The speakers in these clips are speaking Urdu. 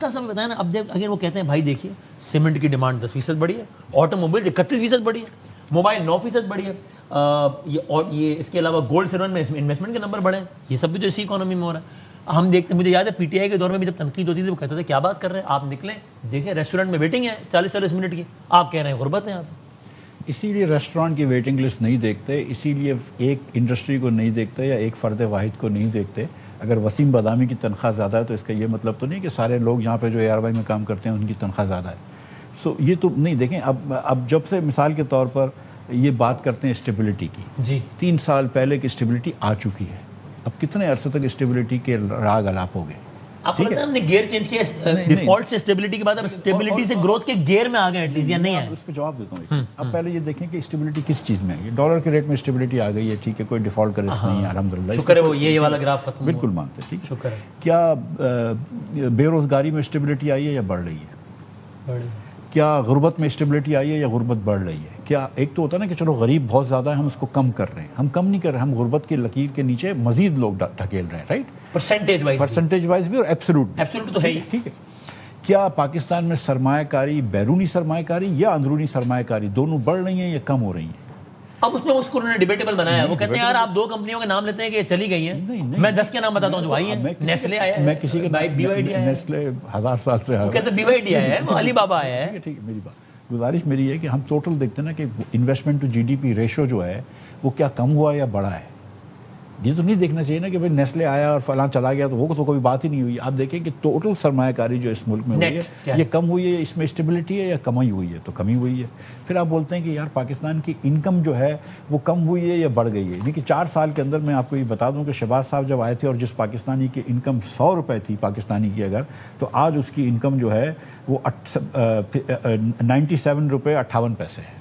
سب بتائیں نا. اب اگر وہ کہتے ہیں بھائی دیکھیے سیمنٹ کی ڈیمانڈ 10% بڑھی ہے, آٹو موبائل 31% بڑھی ہے, موبائل 9% بڑھی ہے, اور یہ اس کے علاوہ گولڈ سلور میں انویسٹمنٹ کے نمبر بڑھے ہیں. یہ سب بھی تو اسی اکانومی میں ہو رہا ہے. ہم دیکھتے ہیں, مجھے یاد ہے پی ٹی آئی کے دور میں بھی جب تنقید ہوتی تھی وہ کہتے تھے کیا بات کر رہے ہیں آپ, نکلیں دیکھیں ریسٹورینٹ میں ویٹنگ ہے 40-40 منٹ کی, آپ کہہ رہے ہیں غربت ہے آپ. اسی لیے ریسٹورانٹ کی ویٹنگ لسٹ نہیں دیکھتے, اسی لیے ایک انڈسٹری کو نہیں دیکھتے یا ایک فرد واحد کو نہیں دیکھتے. اگر وسیم بادامی کی تنخواہ زیادہ ہے تو اس کا یہ مطلب تو نہیں کہ سارے لوگ یہاں پہ جو اے آر وائی میں کام کرتے ہیں ان کی تنخواہ زیادہ ہے. سو یہ تو نہیں دیکھیں. اب جب سے مثال کے طور پر یہ بات کرتے ہیں اسٹیبلٹی کی, جی 3 سال پہلے کی اسٹیبلٹی آ چکی ہے. اب کتنے عرصے تک اسٹیبلٹی کے راگ الاپ ہو گئے. آپ کو لگتا ہے ہم نے گیئر چینج کیا ڈیفالٹ سے اسٹیبلٹی کے بعد, اب اسٹیبلٹی سے گروتھ کے گیئر میں آ گئے ایٹ لیسٹ, یا نہیں ہے؟ اس پہ جواب دیتا ہوں. اب پہلے یہ دیکھیں کہ اسٹیبلٹی کس چیز میں ہے. ڈالر کے ریٹ میں اسٹیبلٹی آ گئی ہے, ٹھیک ہے, کوئی ڈیفالٹ کا رسک نہیں ہے الحمدللہ, شکر ہے وہ یہ والا گراف ختم ہوا. بالکل مانتے ہیں. ٹھیک ہے, شکر ہے. کیا بے روزگاری میں اسٹیبلٹی آئی ہے یا بڑھ رہی ہے؟ کیا غربت میں اسٹیبلٹی آئی ہے یا غربت بڑھ رہی ہے؟ کیا ایک تو ہوتا ہے نا کہ چلو غریب بہت زیادہ ہے ہم اس کو کم کر رہے ہیں, ہم کم نہیں کر رہے, ہم غربت کی لکیر کے نیچے مزید لوگ ڈھکیل رہے ہیں, رائٹ, پرسنٹیج وائز بھی اور ایبسولوٹ تو ہے ہی. ٹھیک ہے. کیا پاکستان میں سرمایہ کاری, بیرونی سرمایہ کاری یا اندرونی سرمایہ کاری دونوں بڑھ رہی ہیں یا کم ہو رہی ہیں؟ اب اس میں اس کو انہوں نے ڈیبیٹیبل بنایا. وہ کہتے ہیں یار آپ 2 کمپنیوں کے نام لیتے ہیں کہ چلی گئی ہیں, میں 10 کے نام بتاتا ہوں جو آئی ہیں. نیسلے آیا ہے, میں کسی کے بی وائی ڈی آیا ہے, نیسلے 1000 سال سے وہ کہتے ہیں بی وائی ڈی آیا ہے, علی بابا آیا ہے. ٹھیک ہے, میری گزارش میری ہے کہ ہم ٹوٹل دیکھتے ہیں نا کہ investment to G D P ratio جو ہے وہ کیا کم ہوا یا بڑھا ہے. یہ تو نہیں دیکھنا چاہیے نا کہ بھائی نیسلے آیا اور فلاں چلا گیا تو وہ تو کوئی بات ہی نہیں ہوئی. آپ دیکھیں کہ ٹوٹل سرمایہ کاری جو اس ملک میں ہوئی ہے یہ کم ہوئی ہے, اس میں اسٹیبلٹی ہے یا کمی ہوئی ہے؟ تو کمی ہوئی ہے. پھر آپ بولتے ہیں کہ یار پاکستان کی انکم جو ہے وہ کم ہوئی ہے یا بڑھ گئی ہے. دیکھیے 4 سال کے اندر میں آپ کو یہ بتا دوں کہ شہباز صاحب جب آئے تھے اور جس پاکستانی کی انکم 100 روپے تھی پاکستانی کی اگر, تو آج اس کی انکم جو ہے وہ 97 روپے 58 پیسے ہے.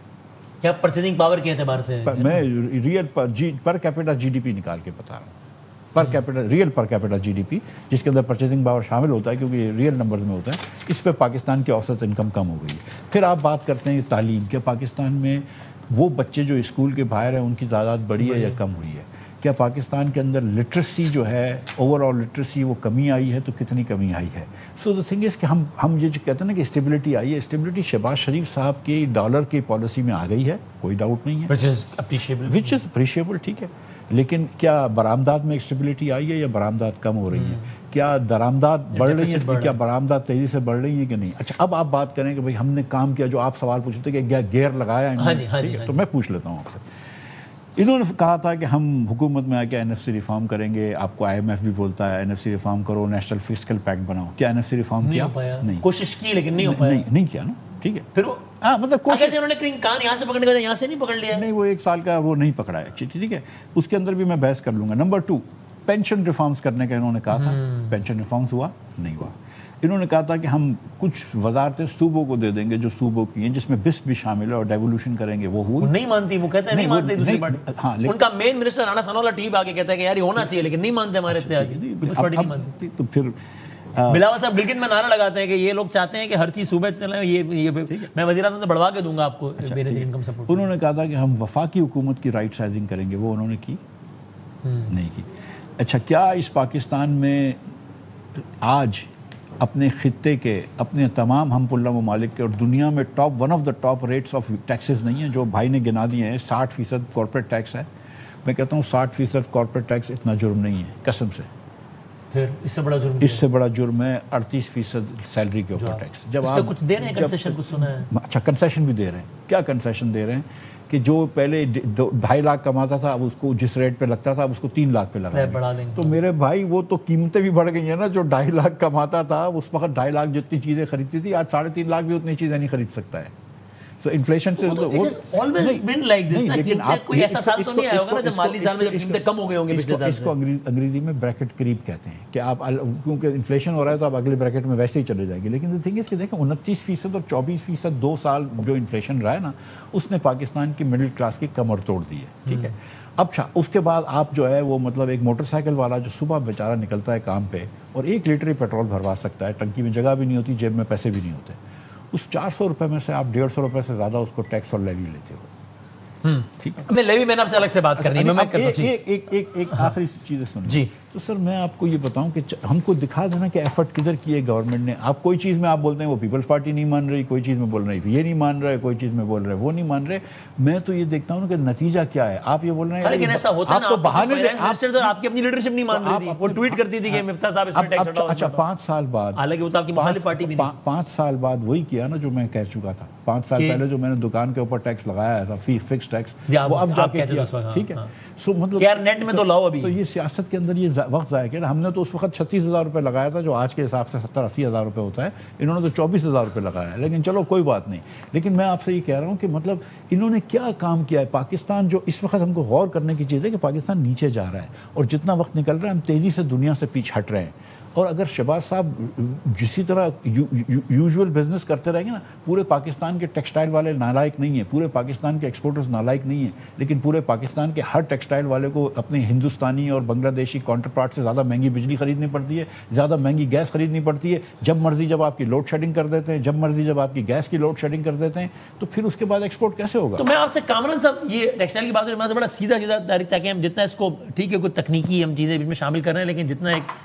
یا پرچیزنگ پاور کے اعتبار سے میں real per capita G D P نکال کے بتا رہا ہوں. Per capita real per capita G D P جس کے اندر پرچیزنگ پاور شامل ہوتا ہے کیونکہ یہ ریئل نمبرز میں ہوتا ہے, اس پہ پاکستان کی اوسط انکم کم ہو گئی ہے. پھر آپ بات کرتے ہیں تعلیم, کہ پاکستان میں وہ بچے جو اسکول کے باہر ہیں ان کی تعداد بڑھی ہے یا کم ہوئی ہے؟ کیا پاکستان کے اندر لٹریسی جو ہے اوور آل لٹریسی وہ کمی آئی ہے, تو کتنی کمی آئی ہے؟ سو دا تھنگ از کہ ہم یہ جو کہتے ہیں نا کہ اسٹیبلٹی آئی ہے, اسٹیبلٹی شہباز شریف صاحب کی ڈالر کی پالیسی میں آ گئی ہے, کوئی ڈاؤٹ نہیں ہے, وچ از اپریشیبل. ٹھیک ہے, لیکن کیا برآمدات میں اسٹیبلٹی آئی ہے یا برآمدات کم ہو رہی ہیں؟ کیا درآمدات بڑھ رہی ہیں, کیا برآمدات تیزی سے بڑھ رہی ہیں کہ نہیں؟ اچھا اب آپ بات کریں کہ بھائی ہم نے کام کیا, جو آپ سوال پوچھتے کہ کیا گیئر لگایا ہے, تو میں پوچھ لیتا ہوں آپ سے. انہوں نے کہا تھا کہ ہم حکومت میں آ کے این ایف سی ریفارم کریں گے, آپ کو آئی ایم ایف بھی بولتا ہے این ایف سی ریفارم کرو, نیشنل فسکل پیکٹ بناؤ. کیا این ایف سی ریفارم کیا؟ نہیں, کوشش کی لیکن نہیں ہو پایا. نہیں کیا نا, ٹھیک ہے. پھر مطلب کوشش انہوں نے کان یہاں سے پکڑنے کا یہاں سے نہیں پکڑ لیا, نہیں وہ 1 سال کا وہ نہیں پکڑا ہے, ٹھیک ہے, اس کے اندر بھی میں بحث کر لوں گا. نمبر 2, پینشن ریفارمز کرنے کا انہوں نے کہا تھا, پینشن ریفارمز ہوا نہیں ہوا. انہوں نے کہا تھا کہ ہم کچھ وزارتیں صوبوں کو دے دیں گے جو صوبوں کی ہیں, جس میں بس بھی شامل ہے, اور ڈیولوشن کریں گے. وہ ہوئی نہیں مانتی, وہ کہتے ہیں نہیں مانتے دوسری پارٹی. ہاں, ان کا مین منسٹر رانا ثناءاللہ ٹی آ کے کہتا ہے کہ یار یہ ہونا چاہیے, لیکن نہیں مانتے ہمارے اتحاد. تو پھر بلاول صاحب گلگت میں نعرہ لگاتے ہیں کہ یہ لوگ چاہتے ہیں کہ ہر چیز صوبے چلیں, یہ میں وزیر اعظم سے بڑھوا کے دوں گا آپ کو انکم سپورٹ. انہوں نے کہا تھا کہ ہم وفاقی حکومت کی رائٹ سائزنگ کریں گے, وہ انہوں نے کی نہیں کی. اچھا, کیا اس پاکستان میں آج اپنے خطے کے, اپنے تمام ہم پلہ ممالک کے اور دنیا میں one of the top rates of taxes نہیں ہیں جو بھائی نے گنا دیے ہیں؟ 60% کارپوریٹ ٹیکس ہے. میں کہتا ہوں 60% کارپوریٹ ٹیکس اتنا جرم نہیں ہے, قسم سے. پھر اس سے بڑا جرم ہے 38% سیلری کے اوپر ٹیکس. جب آپ کچھ دے رہے ہیں کنسیشن, کچھ سنا ہے. اچھا, کنسیشن بھی دے رہے ہیں. کیا کنسیشن دے رہے ہیں؟ کہ جو پہلے 2.5 لاکھ کماتا تھا, اب اس کو جس ریٹ پہ لگتا تھا اب اس کو 3 لاکھ پہ لگا دیں. تو میرے بھائی وہ تو قیمتیں بھی بڑھ گئی ہیں نا. جو 2.5 لاکھ کماتا تھا اس وقت 2.5 لاکھ جتنی چیزیں خریدتی تھی, آج 3.5 لاکھ بھی اتنی چیزیں نہیں خرید سکتا ہے. سو انفلیشن سے اس کو انگریزی میں بریکٹ قریب کہتے ہیں کہ آپ کیونکہ انفلیشن ہو رہا ہے تو آپ اگلے بریکٹ میں ویسے ہی چلے جائیں گے. لیکن تھنگ اس کہ دیکھیں 29% اور 24% 2 سال جو انفلیشن رہا ہے نا, اس نے پاکستان کی مڈل کلاس کی کمر توڑ دی ہے. ٹھیک ہے, اب اس کے بعد آپ جو ہے وہ مطلب ایک موٹر سائیکل والا جو صبح بیچارہ نکلتا ہے کام پہ اور 1 لیٹر پیٹرول بھروا سکتا ہے, ٹنکی میں جگہ بھی نہیں ہوتی, جیب میں پیسے بھی نہیں ہوتے, اس 400 روپے میں سے آپ 150 روپے سے زیادہ اس کو ٹیکس اور لیوی لیتے ہو. ٹھیک ہے, لیوی میں نے آپ سے الگ سے بات کرنی ہے. ایک آخری چیز سنیں. جی تو سر میں آپ کو یہ بتاؤں کہ ہم کو دکھا دینا کہ ایفرٹ کدھر کیے گورنمنٹ نے. آپ کوئی چیز میں آپ بولتے ہیں وہ پیپلز پارٹی نہیں مان رہی, کوئی چیز میں بول رہے ہیں یہ نہیں مان رہے, کوئی چیز میں بول رہے ہیں وہ نہیں مان رہے. میں تو یہ دیکھتا ہوں کہ نتیجہ کیا ہے. آپ یہ بول رہے ہیں لیکن ایسا ہوتا ہے نا, آپ تو بہانے آپ کی اپنی لیڈرشپ نہیں مان رہی تھی, وہ ٹویٹ کرتی تھی کہ مفتاح صاحب اس میں ٹیکس ہٹاؤ. اچھا 5 سال بعد, حالانکہ وہ تو آپ کی مخالف پارٹی بھی نہیں. 5 سال بعد وہی کیا نا جو میں کہہ چکا تھا. 5 سال پہلے جو میں نے دکان کے اوپر ٹیکس لگایا تھا, فکس ٹیکس, وہ اب جا کے کیا. ٹھیک ہے, سو مطلب یار نیٹ میں تو لاؤ ابھی. تو یہ سیاست کے اندر یہ وقت ضائع کیا. ہم نے تو اس وقت 36,000 روپے لگایا تھا جو آج کے حساب سے 70-80,000 روپے ہوتا ہے. انہوں نے تو 24,000 روپے لگایا ہے. لیکن چلو کوئی بات نہیں. لیکن میں آپ سے یہ کہہ رہا ہوں کہ مطلب انہوں نے کیا کام کیا ہے. پاکستان جو اس وقت ہم کو غور کرنے کی چیز ہے کہ پاکستان نیچے جا رہا ہے, اور جتنا وقت نکل رہا ہے ہم تیزی سے دنیا سے پیچھے ہٹ رہے ہیں. اور اگر شہباز صاحب جسی طرح یوزول بزنس کرتے رہیں گے نا, پورے پاکستان کے ٹیکسٹائل والے نالائق نہیں ہیں, پورے پاکستان کے ایکسپورٹرز نالائق نہیں ہیں, لیکن پورے پاکستان کے ہر ٹیکسٹائل والے کو اپنے ہندوستانی اور بنگلہ دیشی کاؤنٹر پارٹ سے زیادہ مہنگی بجلی خریدنی پڑتی ہے, زیادہ مہنگی گیس خریدنی پڑتی ہے. جب مرضی جب آپ کی لوڈ شیڈنگ کر دیتے ہیں, جب مرضی جب آپ کی گیس کی لوڈ شیڈنگ کر دیتے ہیں, تو پھر اس کے بعد ایکسپورٹ کیسے ہوگا. تو میں آپ سے کامران صاحب یہ ٹیکسٹائل کی بات کریں, بڑا سیدھا ڈائریکٹ, تاکہ ہم جتنا اس کو ٹھیک ہے کوئی تکنیکی ہم چیزیں بیچ میں شامل کر رہے ہیں, لیکن جتنا ایک